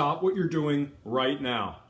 stop what you're doing right now.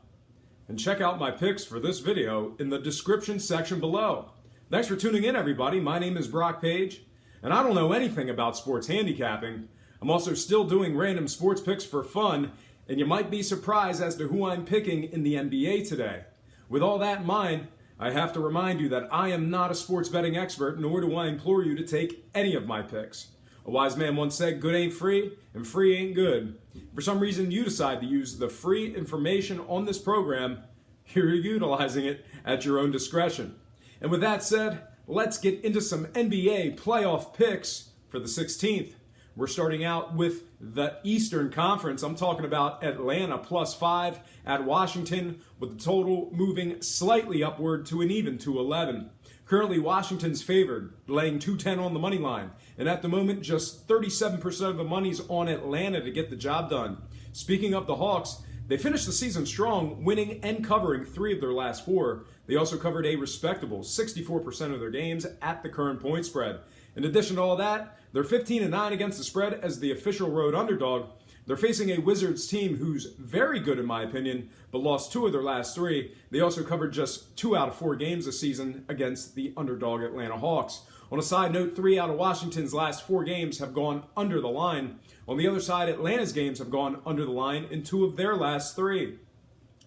And check out my picks for this video in the description section below. Thanks for tuning in, everybody. My name is Brock Page, and I don't know anything about sports handicapping. I'm also still doing random sports picks for fun, and you might be surprised as to who I'm picking in the NBA today. With all that in mind, I have to remind you that I am not a sports betting expert, nor do I implore you to take any of my picks. A wise man once said, good ain't free, and free ain't good. If for some reason you decide to use the free information on this program, you're utilizing it at your own discretion. And with that said, let's get into some NBA playoff picks for the 16th. We're starting out with the Eastern Conference. I'm talking about Atlanta +5 at Washington, with the total moving slightly upward to an even 211. Currently, Washington's favored, laying 210 on the money line. And at the moment, just 37% of the money's on Atlanta to get the job done. Speaking of the Hawks, they finished the season strong, winning and covering 3 of their last 4. They also covered a respectable 64% of their games at the current point spread. In addition to all that, they're 15-9 against the spread as the official road underdog. They're facing a Wizards team who's very good in my opinion, but lost 2 of their last 3. They also covered just 2 out of 4 games this season against the underdog Atlanta Hawks. On a side note, 3 out of Washington's last 4 games have gone under the line. On the other side, Atlanta's games have gone under the line in 2 of their last 3.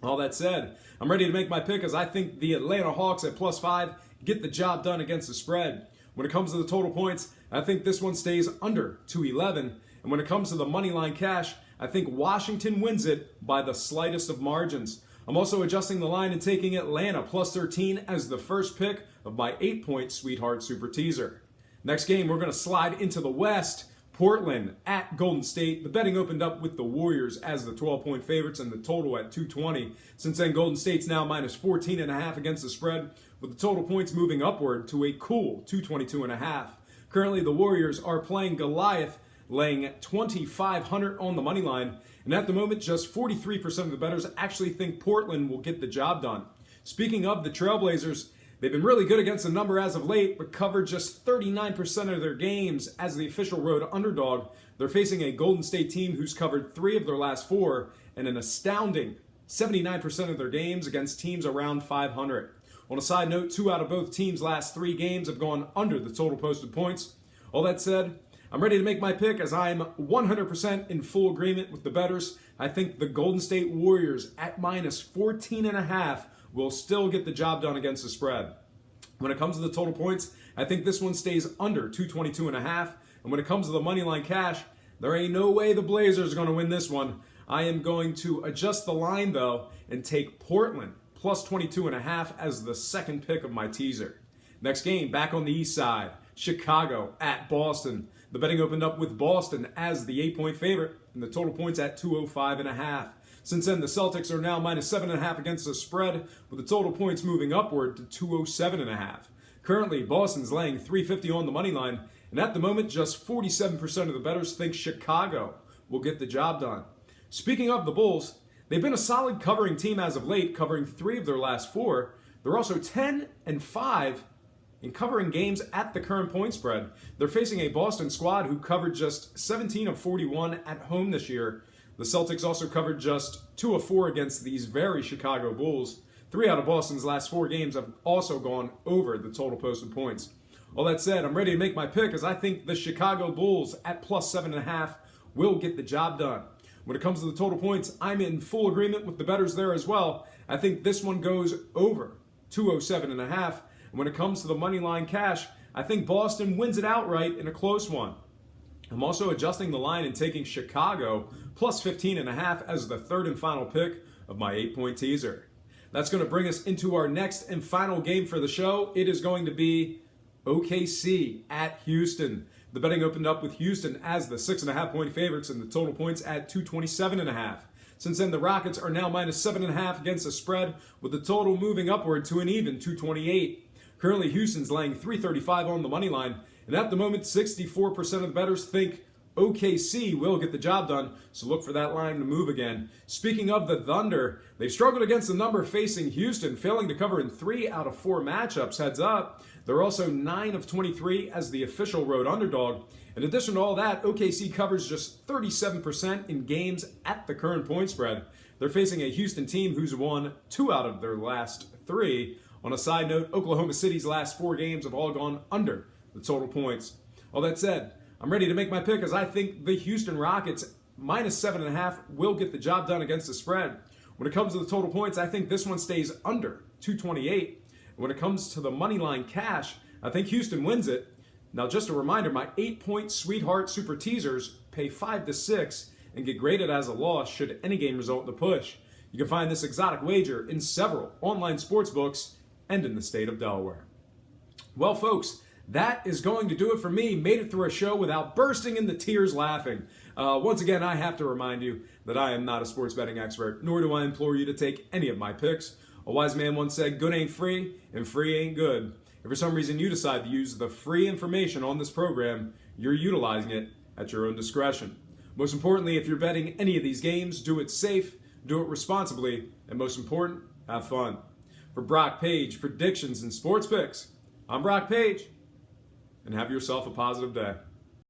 All that said, I'm ready to make my pick as I think the Atlanta Hawks at +5 get the job done against the spread. When it comes to the total points, I think this one stays under 211. And when it comes to the money line cash, I think Washington wins it by the slightest of margins. I'm also adjusting the line and taking Atlanta +13 as the first pick of my 8-point Sweetheart Super Teaser. Next game, we're going to slide into the West. Portland at Golden State. The betting opened up with the Warriors as the 12-point favorites and the total at 220. Since then, Golden State's now -14.5 against the spread, with the total points moving upward to a cool 222.5. Currently, the Warriors are playing Goliath, laying 2,500 on the money line, and at the moment, just 43% of the bettors actually think Portland will get the job done. Speaking of the Trailblazers, they've been really good against the number as of late, but covered just 39% of their games as the official road underdog. They're facing a Golden State team who's covered 3 of their last 4 and an astounding 79% of their games against teams around 500. On a side note, 2 out of both teams' last 3 games have gone under the total posted points. All that said, I'm ready to make my pick as I'm 100% in full agreement with the bettors. I think the Golden State Warriors at -14.5 will still get the job done against the spread. When it comes to the total points, I think this one stays under 222.5. And when it comes to the money line cash, there ain't no way the Blazers are going to win this one. I am going to adjust the line, though, and take Portland +22.5 as the second pick of my teaser. Next game, back on the east side, Chicago at Boston. The betting opened up with Boston as the 8-point favorite, and the total points at 205.5. Since then, the Celtics are now -7.5 against the spread, with the total points moving upward to 207.5. Currently, Boston's laying 350 on the money line, and at the moment, just 47% of the bettors think Chicago will get the job done. Speaking of the Bulls, they've been a solid covering team as of late, covering 3 of their last 4. They're also 10-5 in covering games at the current point spread. They're facing a Boston squad who covered just 17 of 41 at home this year. The Celtics also covered just 2 of 4 against these very Chicago Bulls. 3 out of Boston's last 4 games have also gone over the total posted points. All that said, I'm ready to make my pick as I think the Chicago Bulls at +7.5 will get the job done. When it comes to the total points, I'm in full agreement with the bettors there as well. I think this one goes over 207.5. And when it comes to the money line cash, I think Boston wins it outright in a close one. I'm also adjusting the line and taking Chicago +15.5 as the third and final pick of my 8-point teaser. That's going to bring us into our next and final game for the show. It is going to be OKC at Houston. The betting opened up with Houston as the 6.5-point favorites and the total points at 227.5. Since then, the Rockets are now -7.5 against the spread, with the total moving upward to an even 228. Currently, Houston's laying 335 on the money line, and at the moment, 64% of the bettors think OKC will get the job done, so look for that line to move again. Speaking of the Thunder, they've struggled against the number facing Houston, failing to cover in 3 out of 4 matchups. Heads up, they're also 9 of 23 as the official road underdog. In addition to all that, OKC covers just 37% in games at the current point spread. They're facing a Houston team who's won 2 out of their last 3. On a side note, Oklahoma City's last 4 games have all gone under the total points. All that said, I'm ready to make my pick as I think the Houston Rockets minus 7.5 will get the job done against the spread. When it comes to the total points, I think this one stays under 228. When it comes to the money line cash, I think Houston wins it. Now, just a reminder, my 8-point Sweetheart Super Teasers pay 5 to 6 and get graded as a loss should any game result in the push. You can find this exotic wager in several online sports books and in the state of Delaware. Well, folks, that is going to do it for me. Made it through a show without bursting into tears laughing. Once again, I have to remind you that I am not a sports betting expert, nor do I implore you to take any of my picks. A wise man once said, good ain't free, and free ain't good. If for some reason you decide to use the free information on this program, you're utilizing it at your own discretion. Most importantly, if you're betting any of these games, do it safe, do it responsibly, and most important, have fun. For Brock Page, predictions and sports picks, I'm Brock Page, and have yourself a positive day.